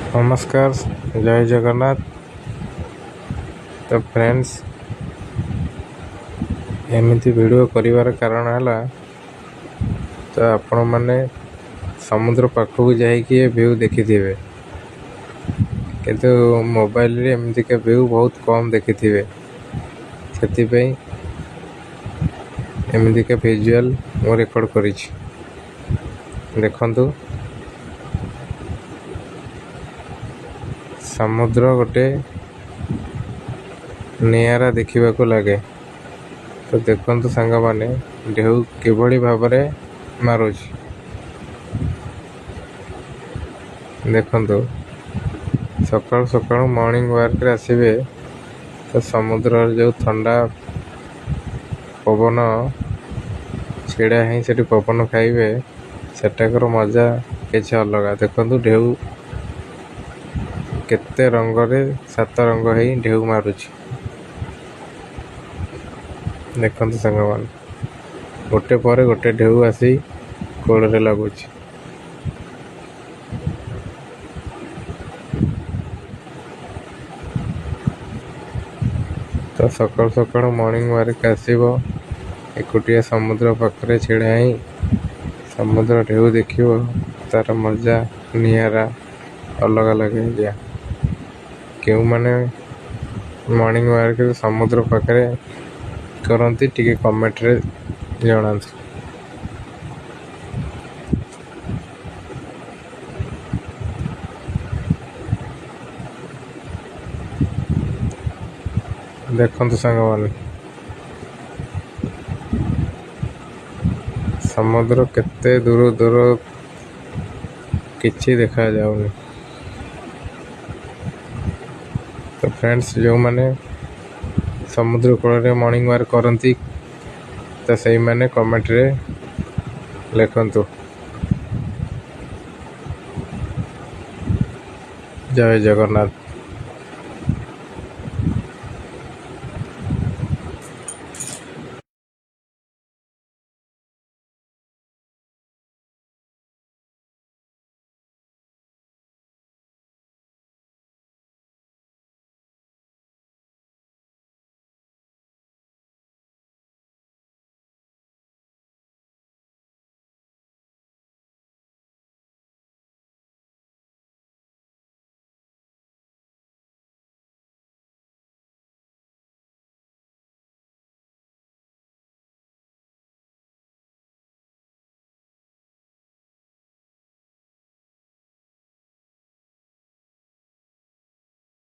नमस्कार। जय जगन्नाथ। तो फ्रेंड्स, एमती वीडियो करिवार कारण है तो आपण मैंने समुद्र पाखक जाइए व्यू देखी थे किंतु मोबाइल रे एमती व्यू बहुत कम देखी थे से एमती विजुअल मो रेकर्ड कर देखु समुद्र गोटे निआरा देखा लगे। तो देखु सांग मैंने ढेउ किभली भाव मारुच देखु सकाल सकाल मॉर्निंग वॉक रे आसबे तो समुद्र जो ठंडा पवन छिड़ा ही से पवन खाइबे सेटाकर मजा किसी अलग। देखु ढेउ केते रंग रे सात रंग है ढेउ मारुच देखु सांग मान गोटे पर गोटे ढेउ आसी कोड़े लगुच। तो सकाल सकाल मॉर्निंग वॉक आसब एकुटिया समुद्र पाखे छिड़ा ही समुद्र ढेउ देखियो तार मजा निआरा अलग लगे। क्यों माने मॉर्निंग वॉक समुद्र पाखे करती टिके कमेंट रे जणांतु। देखु सांग मैंने समुद्र केते दूर दूर किछि देखा जाउनी। तो फ्रेंड्स, जो माने समुद्र कूल मॉर्निंग वॉक करती तो सही माने कमेंट रे लिखंतु। जय जगन्नाथ।